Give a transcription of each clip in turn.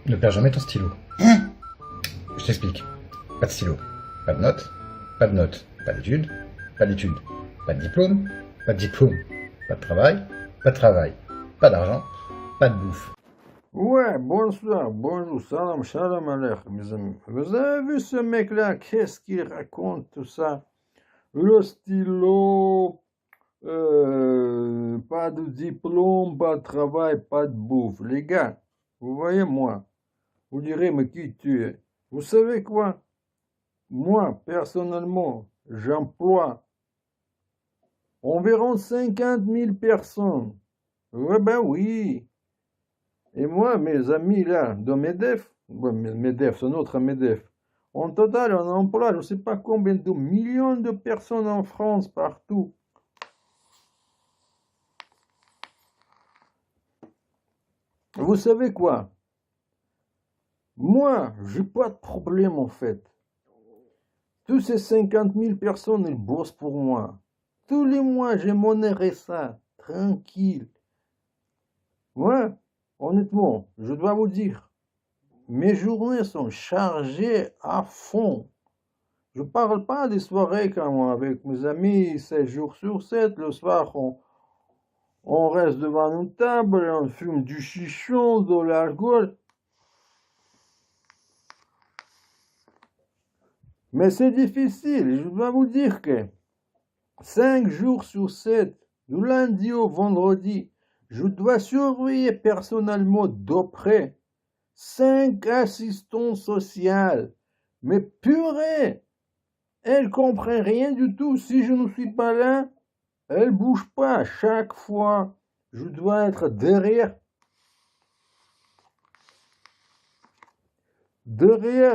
Ne perds jamais ton stylo. Hein? Je t'explique. Pas de stylo, pas de notes, pas d'études, pas d'études, pas de diplôme, pas de diplôme, pas de travail, pas de travail, pas d'argent, pas de bouffe. Ouais, bonsoir, bonjour, salam, shalom aleichem, mes amis. Vous avez vu ce mec-là, qu'est-ce qu'il raconte tout ça? Le stylo, pas de diplôme, pas de travail, pas de bouffe. Les gars, vous voyez moi, vous direz, mais qui tu es? Vous savez quoi? Moi, personnellement, j'emploie environ 50 000 personnes. Ouais, ben oui. Et moi, mes amis là, de MEDEF, ouais, MEDEF, c'est notre MEDEF, en total, on emploie je ne sais pas combien de millions de personnes en France, partout. Vous savez quoi? Moi, j'ai pas de problème en fait. Tous ces 50 000 personnes, ils bossent pour moi. Tous les mois, j'ai mon RSA, tranquille. Moi, honnêtement, je dois vous dire, mes journées sont chargées à fond. Je parle pas des soirées quand avec mes amis, 7 jours sur 7, le soir, on reste devant une table, on fume du chichon, de l'alcool. Mais c'est difficile, je dois vous dire que 5 jours sur 7, du lundi au vendredi, je dois surveiller personnellement de près 5 assistants sociaux. Mais purée, elles comprennent rien du tout. Si je ne suis pas là, elles ne bougent pas. Chaque fois, je dois être derrière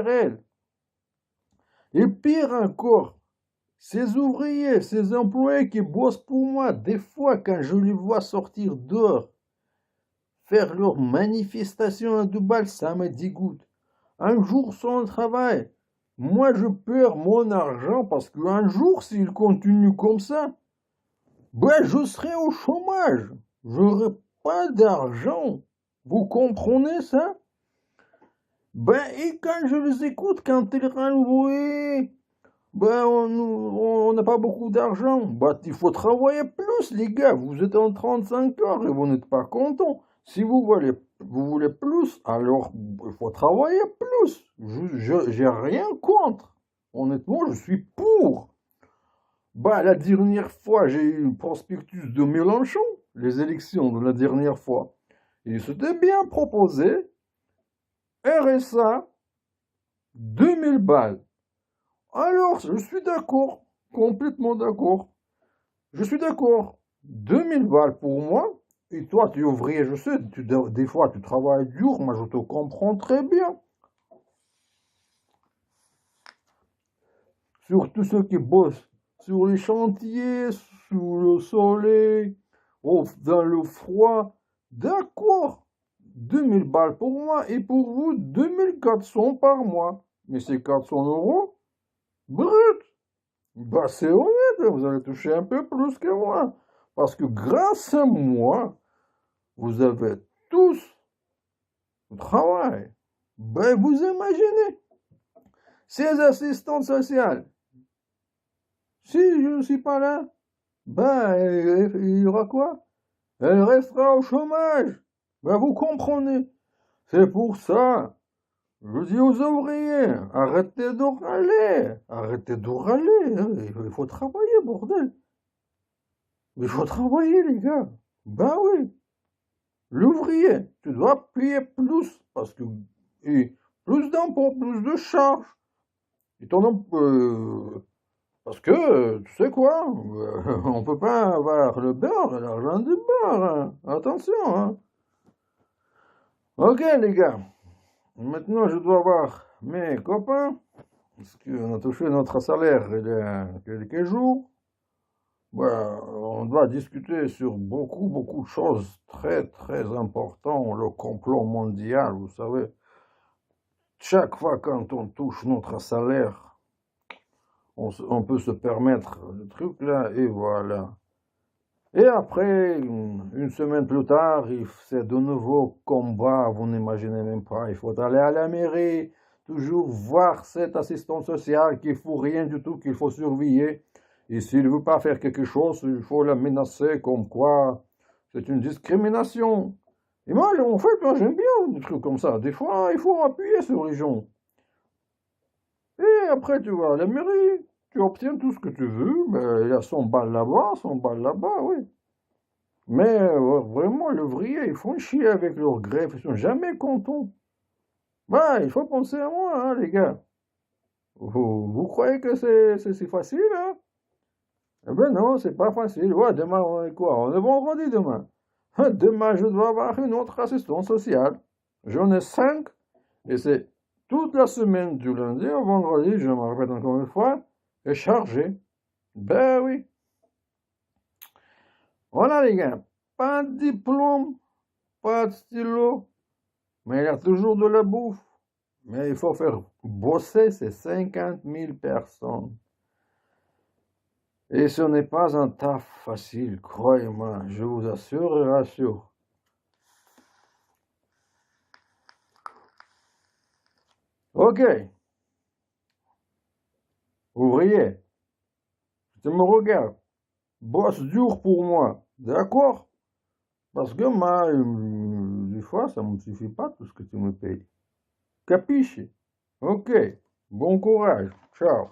elles. Et pire encore, ces ouvriers, ces employés qui bossent pour moi, des fois, quand je les vois sortir dehors, faire leur manifestation à Dubaï, ça me dégoûte. Un jour sans travail, moi je perds mon argent parce qu'un jour, s'ils continuent comme ça, ben, je serai au chômage. Je n'aurai pas d'argent. Vous comprenez ça? Ben, et quand je les écoute, quand ils râlent, oui, ben, on n'a pas beaucoup d'argent. Ben, il faut travailler plus, les gars. Vous êtes en 35 heures et vous n'êtes pas content. Si vous voulez plus, alors il faut travailler plus. J'ai rien contre. Honnêtement, je suis pour. Bah, la dernière fois, j'ai eu une prospectus de Mélenchon, les élections de la dernière fois. Il s'était bien proposé, RSA, 2000 balles. Alors, je suis d'accord, complètement d'accord. Je suis d'accord. 2000 balles pour moi. Et toi, tu es ouvrier, je sais, des fois tu travailles dur, moi je te comprends très bien. Surtout ceux qui bossent sur les chantiers, sous le soleil, dans le froid. D'accord, 2000 balles pour moi et pour vous 2400 par mois. Mais c'est 400 euros brut. Bah c'est honnête, vous allez toucher un peu plus que moi. Parce que grâce à moi, vous avez tous le travail. Ben vous imaginez, ces assistantes sociales, si je ne suis pas là, ben, il y aura quoi? Elle restera au chômage. Ben, vous comprenez. C'est pour ça. Je dis aux ouvriers, arrêtez de râler. Arrêtez de râler. Hein. Il faut travailler, bordel. Il faut travailler, les gars. Ben oui. L'ouvrier, tu dois payer plus. Parce que, et plus d'impôts, plus de charges. Et parce que, tu sais quoi, on peut pas avoir le beurre et l'argent du beurre. Hein. Attention, hein. Ok, les gars. Maintenant, je dois voir mes copains. Parce qu'on a touché notre salaire il y a quelques jours. On doit discuter sur beaucoup de choses très importantes. Le complot mondial, vous savez. Chaque fois quand on touche notre salaire, on peut se permettre le truc là, et voilà. Et après, une semaine plus tard, c'est de nouveau combat, vous n'imaginez même pas. Il faut aller à la mairie, toujours voir cet assistant social qui ne fout rien du tout, qu'il faut surveiller. Et s'il ne veut pas faire quelque chose, il faut la menacer comme quoi c'est une discrimination. Et moi, en fait, moi, j'aime bien des trucs comme ça. Des fois, il faut appuyer sur les gens. Et après, tu vas à la mairie, tu obtiens tout ce que tu veux. Ben, il y a 100 balles là-bas, 100 balles là-bas, oui. Mais vraiment, les ouvriers, ils font chier avec leur grève, ils sont jamais contents. Bah, il faut penser à moi, hein, les gars. Vous croyez que c'est facile, hein? Eh ben non, c'est pas facile. Ouais, demain, on est quoi? On est vendredi demain. Demain, je dois avoir une autre assistante sociale. J'en ai 5, et c'est toute la semaine, du lundi au vendredi, je me répète encore une fois, est chargée. Ben oui. Voilà, les gars. Pas de diplôme, pas de stylo, mais il y a toujours de la bouffe. Mais il faut faire bosser ces 50 000 personnes. Et ce n'est pas un taf facile, croyez-moi, je vous assure et rassure. Ok, ouvrier, tu me regardes, bosse dur pour moi, d'accord? Parce que moi, des fois, ça ne me suffit pas tout ce que tu me payes. Capiche? Ok, bon courage, ciao.